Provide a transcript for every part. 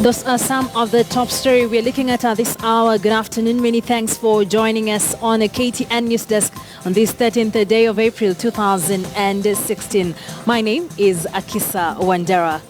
Those are some of the top story we're looking at this hour. Good afternoon. Many thanks for joining us on a KTN NewsDesk on this 13th day of April 2016. My name is Akisa Wandera.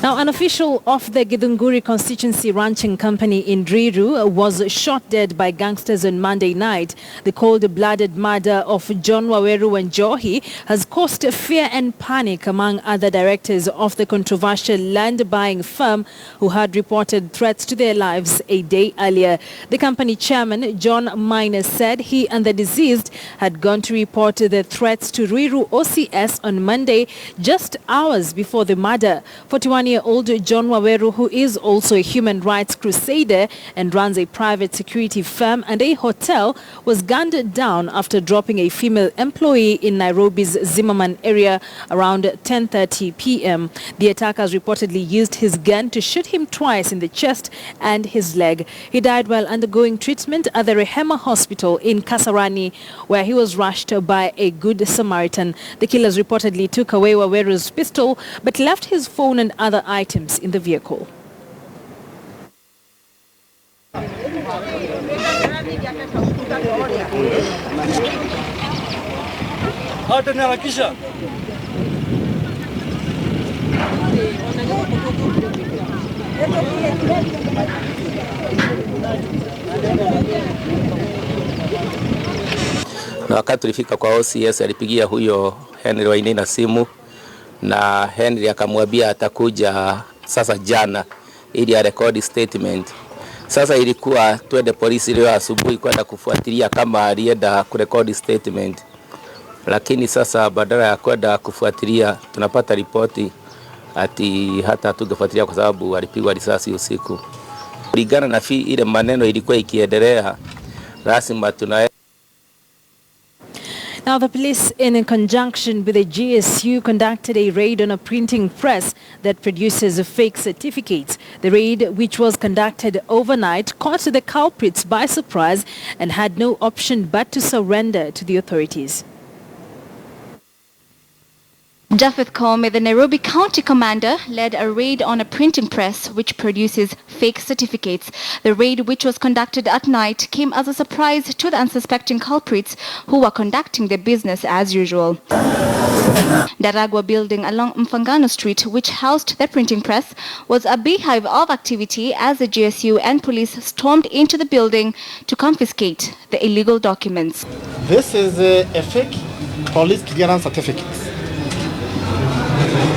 Now, an official of the Githunguri constituency ranching company in Weru was shot dead by gangsters on Monday night. The cold-blooded murder of John Weru and Johi has caused fear and panic among other directors of the controversial land-buying firm who had reported threats to their lives a day earlier. The company chairman, John Minor, said he and the deceased had gone to report the threats to Weru OCS on Monday, just hours before the murder. 41-year-old John Weru, who is also a human rights crusader and runs a private security firm and a hotel, was gunned down after dropping a female employee in Nairobi's Zimmerman area around 10:30 p.m. The attackers reportedly used his gun to shoot him twice in the chest and his leg. He died while undergoing treatment at the Rehema Hospital in Kasarani, where he was rushed by a Good Samaritan. The killers reportedly took away Weru's pistol but left his phone and other items in the vehicle. Na wakati tulifika kwa OCS alipigia huyo Henry Wainina simu na Henry akamwambia atakuja sasa jana ili arekodi statement. Sasa ilikuwa twende polisi leo asubuhi kwenda kufuatilia kama alienda kurekodi statement. Lakini sasa badala ya kwenda kufuatilia tunapata ripoti ati hata tungefuatilia kwa sababu alipigwa risasi usiku. Kulingana na ile maneno ilikuwa ikiendelea, lazima tuna. Now, the police, in conjunction with the GSU, conducted a raid on a printing press that produces fake certificates. The raid, which was conducted overnight, caught the culprits by surprise and had no option but to surrender to the authorities. Japheth Kome, the Nairobi County Commander, led a raid on a printing press which produces fake certificates. The raid, which was conducted at night, came as a surprise to the unsuspecting culprits who were conducting their business as usual. Daragwa building along Mfangano Street, which housed the printing press, was a beehive of activity as the GSU and police stormed into the building to confiscate the illegal documents. This is a fake police clearance certificate.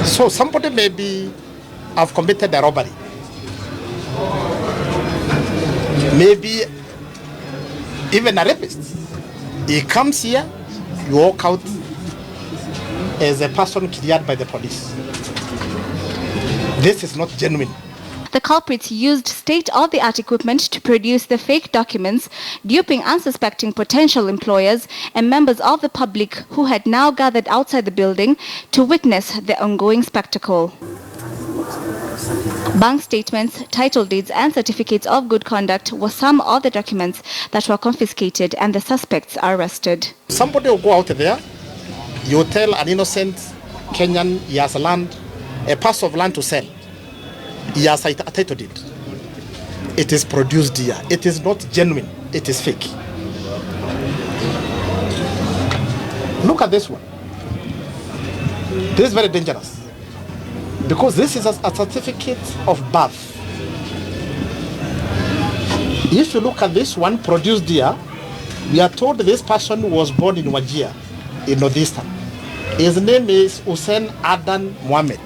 So somebody maybe have committed a robbery. Maybe even a rapist. He comes here, you walk out as a person cleared by the police. This is not genuine. The culprits used state-of-the-art equipment to produce the fake documents, duping unsuspecting potential employers and members of the public who had now gathered outside the building to witness the ongoing spectacle. Bank statements, title deeds and certificates of good conduct were some of the documents that were confiscated and the suspects arrested. Somebody will go out there, you tell an innocent Kenyan he has land, a parcel of land to sell. He has a title deed. It is produced here. It is not genuine. It is fake. Look at this one. This is very dangerous because this is a certificate of birth. If you look at this one produced here, we are told this person was born in Wajir, in Northeastern. His name is Hussein Adan Mohammed.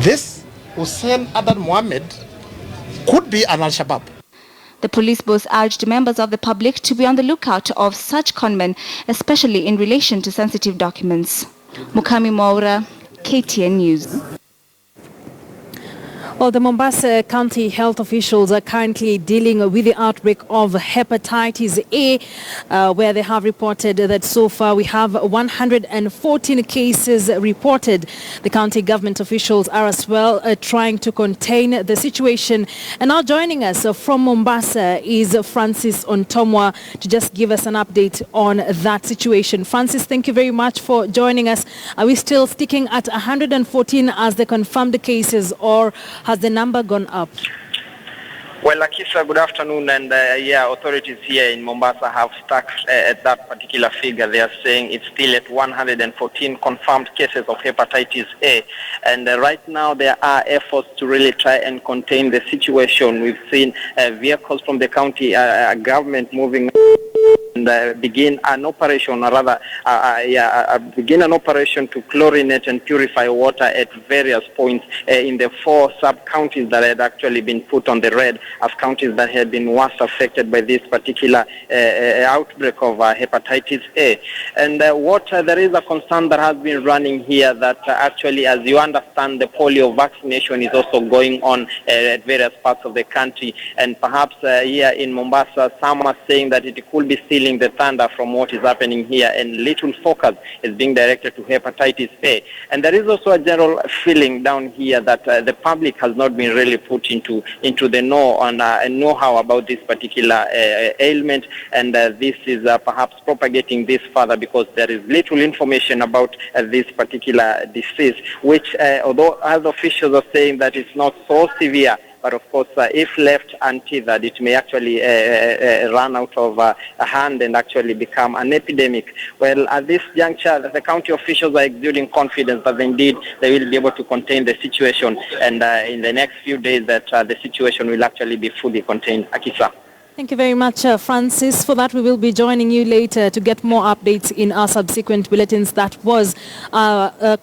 This Hussein Adan Mohammed could be an Al-Shabaab. The police boss urged members of the public to be on the lookout of such conmen, especially in relation to sensitive documents. Mukami Maura, KTN News. Well, the Mombasa County health officials are currently dealing with the outbreak of hepatitis A, where they have reported that so far we have 114 cases reported. The county government officials are as well trying to contain the situation. And now joining us from Mombasa is Francis Ontomwa to just give us an update on that situation. Francis, thank you very much for joining us. Are we still sticking at 114 as the confirmed cases, or has the number gone up? Well, Akisa, good afternoon. And authorities here in Mombasa have stuck at that particular figure. They are saying it's still at 114 confirmed cases of hepatitis A. And right now there are efforts to really try and contain the situation. We've seen vehicles from the county government moving and begin an operation, or rather begin an operation to chlorinate and purify water at various points in the 4 sub-counties that had actually been put on the red as counties that had been worst affected by this particular outbreak of hepatitis A. And there is a concern that has been running here that actually, as you understand, the polio vaccination is also going on at various parts of the country. And perhaps here in Mombasa, some are saying that it could be stealing the thunder from what is happening here, and little focus is being directed to hepatitis A. And there is also a general feeling down here that the public has not been really put into the know-how about this particular ailment, and this is perhaps propagating this further because there is little information about this particular disease, which although health officials are saying that it's not so severe, but of course, if left untethered, it may actually run out of hand and actually become an epidemic. Well, at this juncture, the county officials are exuding confidence that indeed they will be able to contain the situation, and in the next few days that the situation will actually be fully contained. Akisa. Thank you very much, Francis. For that, we will be joining you later to get more updates in our subsequent bulletins. That was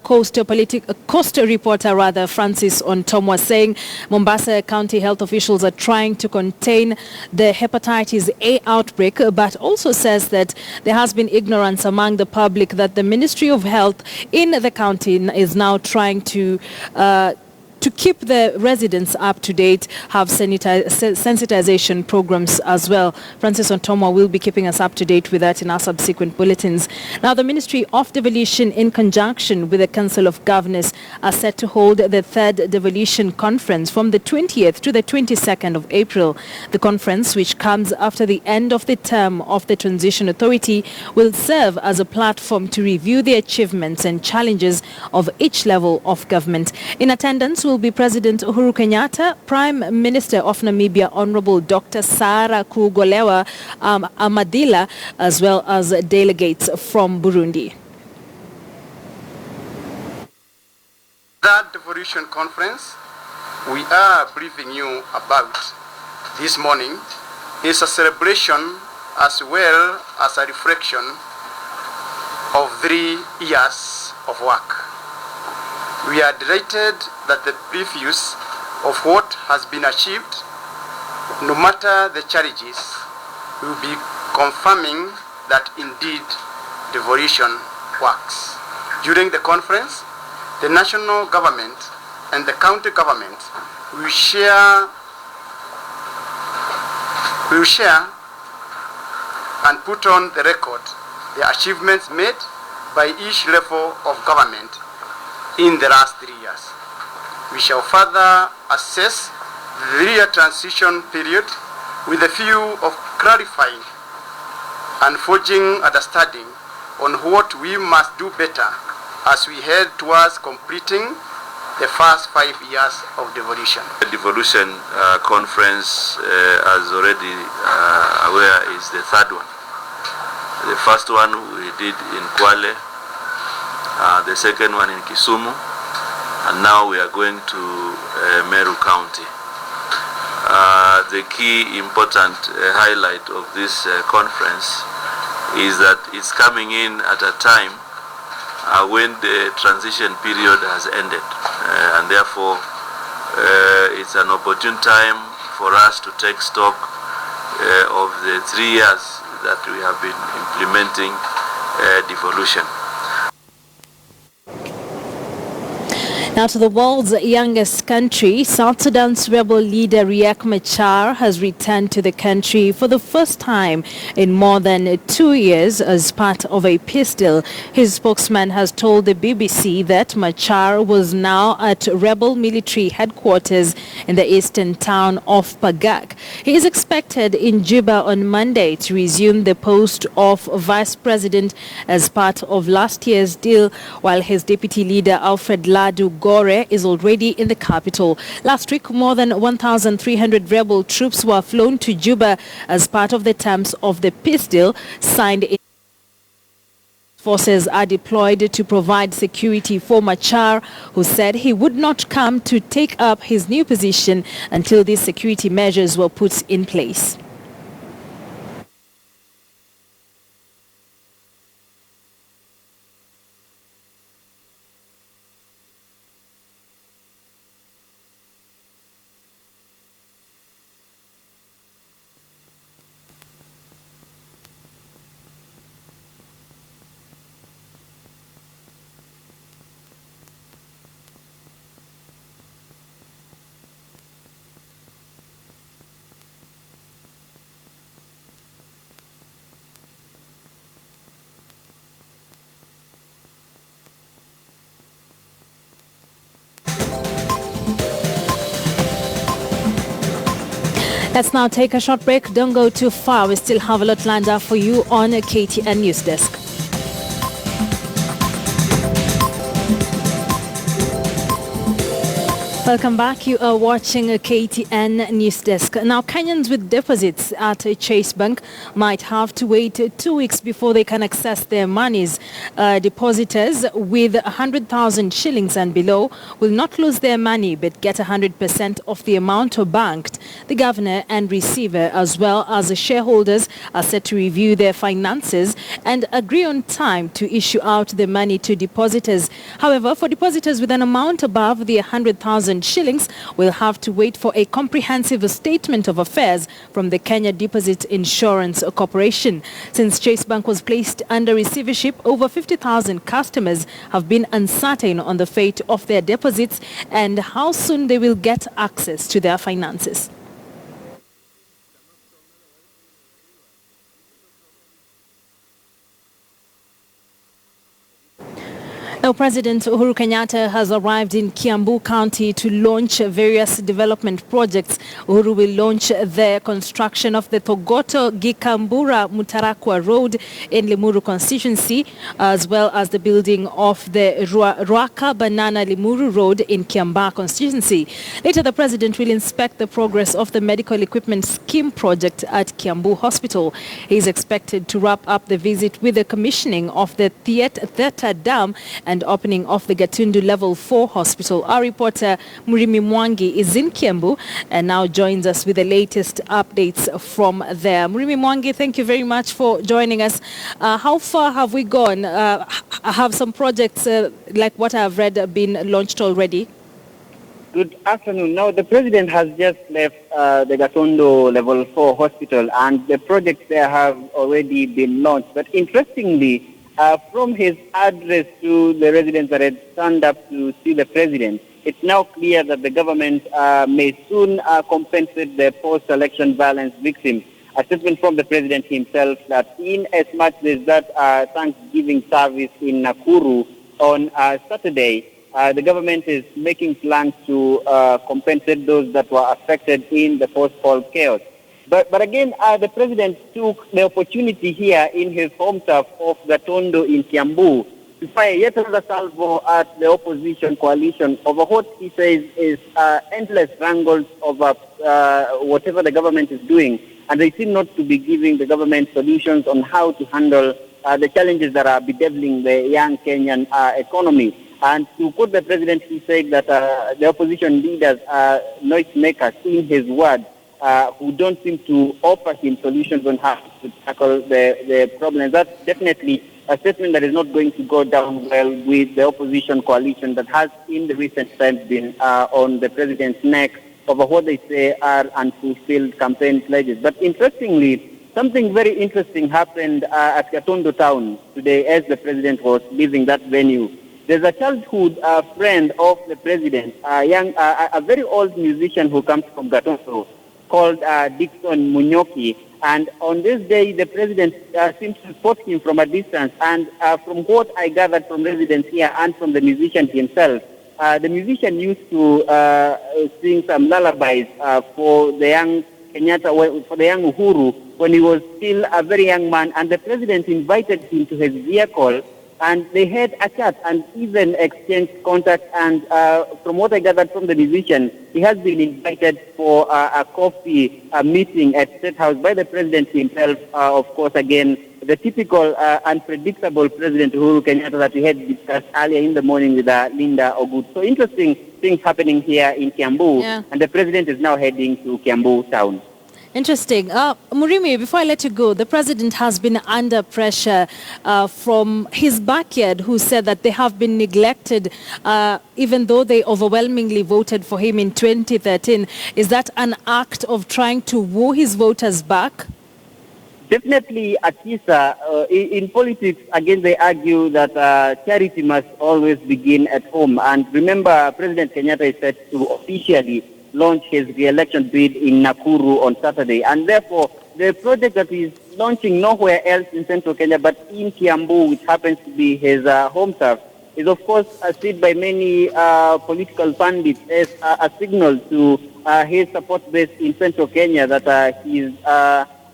Coast reporter, Francis Ontomwa, saying Mombasa County health officials are trying to contain the hepatitis A outbreak, but also says that there has been ignorance among the public that the Ministry of Health in the county is now trying to keep the residents up to date, have sensitization programs as well. Francis Ontomwa will be keeping us up to date with that in our subsequent bulletins. Now, the Ministry of Devolution, in conjunction with the Council of Governors, are set to hold the 3rd Devolution Conference from the 20th to the 22nd of April. The conference, which comes after the end of the term of the Transition Authority, will serve as a platform to review the achievements and challenges of each level of government. In attendance will be President Uhuru Kenyatta, Prime Minister of Namibia, Honorable Dr. Sarah Kugolewa Amadila, as well as delegates from Burundi. That Devolution Conference we are briefing you about this morning is a celebration as well as a reflection of 3 years of work. We are delighted that the previews of what has been achieved, no matter the challenges, will be confirming that indeed devolution works. During the conference, the national government and the county government will share and put on the record the achievements made by each level of government in the last 3 years. We shall further assess the 3-year transition period with a view of clarifying and forging understanding on what we must do better as we head towards completing the first 5 years of devolution. The devolution conference, as already aware, is the 3rd one. The first one we did in Kwale, the second one in Kisumu, and now we are going to Meru County. The key important highlight of this conference is that it's coming in at a time when the transition period has ended, and therefore it's an opportune time for us to take stock of the 3 years that we have been implementing devolution. Now to the world's youngest country, South Sudan's rebel leader Riek Machar has returned to the country for the first time in more than 2 years as part of a peace deal. His spokesman has told the BBC that Machar was now at rebel military headquarters in the eastern town of Pagak. He is expected in Juba on Monday to resume the post of vice president as part of last year's deal, while his deputy leader Alfred Ladu Gore is already in the capital. Last week, more than 1,300 rebel troops were flown to Juba as part of the terms of the peace deal signed in. Forces are deployed to provide security for Machar, who said he would not come to take up his new position until these security measures were put in place. Let's now take a short break. Don't go too far. We still have a lot lined up for you on KTN NewsDesk. Welcome back. You are watching a KTN NewsDesk. Now, Kenyans with deposits at Chase Bank might have to wait 2 weeks before they can access their monies. Depositors with 100,000 shillings and below will not lose their money but get 100% of the amount banked. The governor and receiver, as well as the shareholders, are set to review their finances and agree on time to issue out the money to depositors. However, for depositors with an amount above the 100,000 shillings, will have to wait for a comprehensive statement of affairs from the Kenya Deposit Insurance Corporation. Since Chase Bank was placed under receivership, over 50,000 customers have been uncertain on the fate of their deposits and how soon they will get access to their finances. Now, President Uhuru Kenyatta has arrived in Kiambu County to launch various development projects. Uhuru will launch the construction of the Togoto-Gikambura-Mutarakwa Road in Limuru constituency, as well as the building of the Ruaka-Banana-Limuru Road in Kiambaa constituency. Later, the President will inspect the progress of the medical equipment scheme project at Kiambu Hospital. He is expected to wrap up the visit with the commissioning of the Theatre Dam and opening of the Gatundu Level 4 Hospital. Our reporter Murimi Mwangi is in Kiambu and now joins us with the latest updates from there. Murimi Mwangi, thank you very much for joining us. How far have we gone? Have some projects like what I've read been launched already? Good afternoon. Now, the President has just left the Gatundu Level 4 Hospital, and the projects there have already been launched. But interestingly, from his address to the residents that had turned up to see the President, it's now clear that the government may soon compensate the post-election violence victims. A statement from the President himself that in as much as that Thanksgiving service in Nakuru on Saturday, the government is making plans to compensate those that were affected in the post-poll chaos. But again, the President took the opportunity here in his home turf of Gatundu in Kiambu to fire yet another salvo at the opposition coalition over what he says is endless wrangles over whatever the government is doing. And they seem not to be giving the government solutions on how to handle the challenges that are bedeviling the young Kenyan economy. And to quote the President, he said that the opposition leaders are noisemakers in his word, who don't seem to offer him solutions on how to tackle the problems. That's definitely a statement that is not going to go down well with the opposition coalition that has in the recent times been on the President's neck over what they say are unfulfilled campaign pledges. But interestingly, something very interesting happened at Gatundu town today as the President was leaving that venue. There's a childhood friend of the president, a very old musician who comes from Gatoso, called Dixon Munyoki. And on this day, the president seems to spot him from a distance. And from what I gathered from residents here and from the musician himself, the musician used to sing some lullabies for the young Kenyatta, for the young Uhuru, when he was still a very young man. And the president invited him to his vehicle, and they had a chat and even exchanged contact. And from what I gathered from the musician, he has been invited for a coffee meeting at State House by the president himself. Of course, again, the typical unpredictable President Uhuru Kenyatta that we had discussed earlier in the morning with Linda Ogut. So interesting things happening here in Kiambu, and the president is now heading to Kiambu town. Interesting. Murimi, before I let you go, the president has been under pressure from his backyard, who said that they have been neglected even though they overwhelmingly voted for him in 2013. Is that an act of trying to woo his voters back? Definitely, Akisa. In politics, again, they argue that charity must always begin at home. And remember, President Kenyatta is set to officially launch his re-election bid in Nakuru on Saturday. And therefore, the project that he's launching nowhere else in central Kenya, but in Kiambu, which happens to be his home turf, is of course seen by many political pundits as a signal to his support base in central Kenya that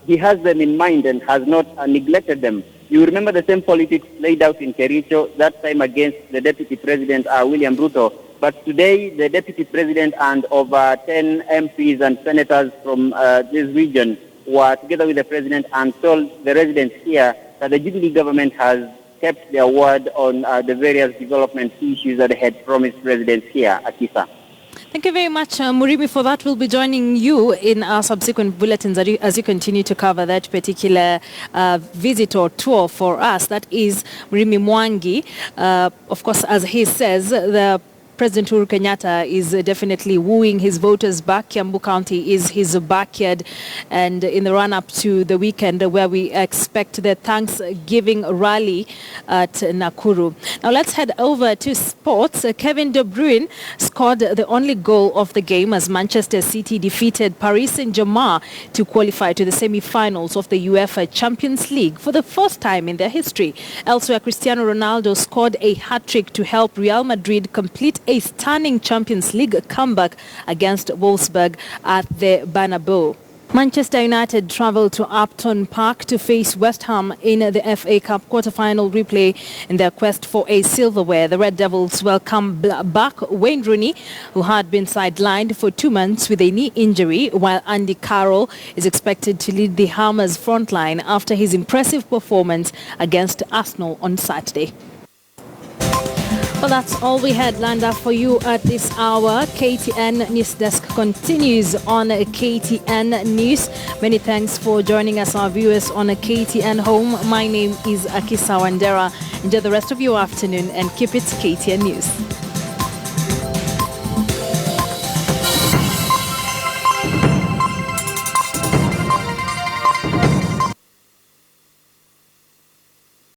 he has them in mind and has not neglected them. You remember the same politics played out in Kericho, that time against the Deputy President William Ruto. But today, the Deputy President and over 10 MPs and senators from this region were together with the President and told the residents here that the Jubilee government has kept their word on the various development issues that they had promised residents here, Akisa. Thank you very much, Murimi, for that. We'll be joining you in our subsequent bulletins as you continue to cover that particular visit or tour for us. That is Murimi Mwangi. Of course, as he says, the President Uhuru Kenyatta is definitely wooing his voters back. Kiambu County is his backyard, and in the run-up to the weekend where we expect the Thanksgiving rally at Nakuru. Now let's head over to sports. Kevin De Bruyne scored the only goal of the game as Manchester City defeated Paris Saint-Germain to qualify to the semi-finals of the UEFA Champions League for the first time in their history. Elsewhere, Cristiano Ronaldo scored a hat-trick to help Real Madrid complete a stunning Champions League comeback against Wolfsburg at the Bernabeu. Manchester United travelled to Upton Park to face West Ham in the FA Cup quarter-final replay in their quest for a silverware. The Red Devils welcome back Wayne Rooney, who had been sidelined for 2 months with a knee injury, while Andy Carroll is expected to lead the Hammers' frontline after his impressive performance against Arsenal on Saturday. Well, that's all we had lined up for you at this hour. KTN NewsDesk continues on KTN News. Many thanks for joining us, our viewers, on KTN Home. My name is Akisa Wandera. Enjoy the rest of your afternoon and keep it KTN News.